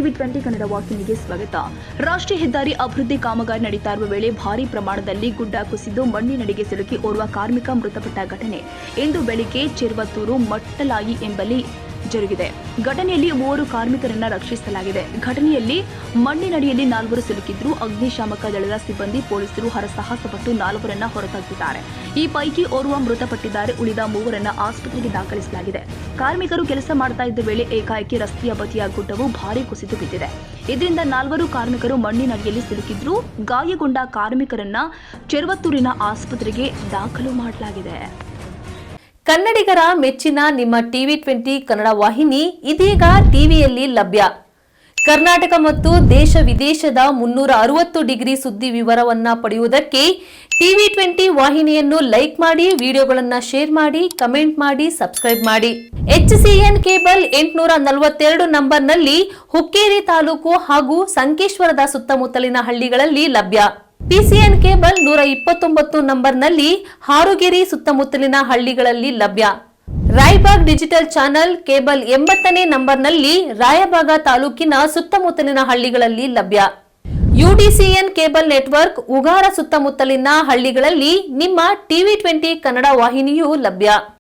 TV20 Kannada ವಾಹಿನಿಗೆ ಸ್ವಾಗತ. ರಾಷ್ಟ್ರೀಯ ಹೆದ್ದಾರಿ ಅಭಿವೃದ್ಧಿ ಕಾಮಗಾರಿ ನಡೀತಾ ಇರುವ ವೇಳೆ ಭಾರೀ ಪ್ರಮಾಣದಲ್ಲಿ ಗುಡ್ಡ ಕುಸಿದು ಮಣ್ಣಿನಡಿಗೆ ಸಿಲುಕಿ ಓರ್ವ ಕಾರ್ಮಿಕ ಮೃತಪಟ್ಟ ಘಟನೆ ಇಂದು ಬೆಳಿಗ್ಗೆ ಚೆರ್ವತ್ತೂರು ಮಟ್ಟಲಾಯಿ ಎಂಬಲ್ಲಿ ಜರುಗಿದೆ. ಘಟನೆಯಲ್ಲಿ 3 ಕಾರ್ಮಿಕರನ್ನ ರಕ್ಷಿಸಲಾಗಿದೆ. ಘಟನೆಯಲ್ಲಿ ಮಣ್ಣಿನಡಿಯಲ್ಲಿ 4 ಸಿಲುಕಿದ್ರು. ಅಗ್ನಿಶಾಮಕ ದಳದ ಸಿಬ್ಬಂದಿ ಪೊಲೀಸರು ಹರಸಾಹಸಪಟ್ಟು 4ರನ್ನ ಹೊರತೆಗೆದಿದ್ದಾರೆ. ಈ ಪೈಕಿ ಓರ್ವ ಮೃತಪಟ್ಟಿದ್ದಾರೆ. ಉಳಿದ 3ರನ್ನ ಆಸ್ಪತ್ರೆಗೆ ದಾಖಲಿಸಲಾಗಿದೆ. ಕಾರ್ಮಿಕರು ಕೆಲಸ ಮಾಡ್ತಾ ಇದ್ದ ವೇಳೆ ಏಕಾಏಕಿ ರಸ್ತೆಯ ಬದಿಯ ಗುಡ್ಡವು ಭಾರೀ ಕುಸಿದು ಬಿದ್ದಿದೆ. ಇದರಿಂದ 4 ಕಾರ್ಮಿಕರು ಮಣ್ಣಿನಡಿಯಲ್ಲಿ ಸಿಲುಕಿದ್ರು. ಗಾಯಗೊಂಡ ಕಾರ್ಮಿಕರನ್ನ ಚೆರ್ವತ್ತೂರಿನ ಆಸ್ಪತ್ರೆಗೆ ದಾಖಲು ಮಾಡಲಾಗಿದೆ. ಕನ್ನಡಿಗರ ಮೆಚ್ಚಿನ ನಿಮ್ಮ TV20 ಕನ್ನಡ ವಾಹಿನಿ ಇದೀಗ ಟಿವಿಯಲ್ಲಿ ಲಭ್ಯ. ಕರ್ನಾಟಕ ಮತ್ತು ದೇಶ ವಿದೇಶದ 360 ಡಿಗ್ರಿ ಸುದ್ದಿ ವಿವರವನ್ನ ಪಡೆಯುವುದಕ್ಕೆ TV20 ವಾಹಿನಿಯನ್ನು ಲೈಕ್ ಮಾಡಿ, ವಿಡಿಯೋಗಳನ್ನು ಶೇರ್ ಮಾಡಿ, ಕಮೆಂಟ್ ಮಾಡಿ, ಸಬ್ಸ್ಕ್ರೈಬ್ ಮಾಡಿ. HCN ಕೇಬಲ್ 842 ನಂಬರ್ನಲ್ಲಿ ಹುಕ್ಕೇರಿ ತಾಲೂಕು ಹಾಗೂ ಸಂಕೇಶ್ವರದ ಸುತ್ತಮುತ್ತಲಿನ ಹಳ್ಳಿಗಳಲ್ಲಿ ಲಭ್ಯ. PCN ಕೇಬಲ್ 129 ನಂಬರ್ನಲ್ಲಿ ಹಾರುಗೆರೆ ಸುತ್ತಮುತ್ತಲಿನ ಹಳ್ಳಿಗಳಲ್ಲಿ ಲಭ್ಯ. ರಾಯಬಾಗ್ ಡಿಜಿಟಲ್ ಚಾನೆಲ್ ಕೇಬಲ್ 80ನೇ ನಂಬರ್ನಲ್ಲಿ ರಾಯಬಾಗ ತಾಲೂಕಿನ ಸುತ್ತಮುತ್ತಲಿನ ಹಳ್ಳಿಗಳಲ್ಲಿ ಲಭ್ಯ. UDCN ಕೇಬಲ್ ನೆಟ್ವರ್ಕ್ ಉಗಾರ ಸುತ್ತಮುತ್ತಲಿನ ಹಳ್ಳಿಗಳಲ್ಲಿ ನಿಮ್ಮ TV20 ಕನ್ನಡ ವಾಹಿನಿಯೂ ಲಭ್ಯ.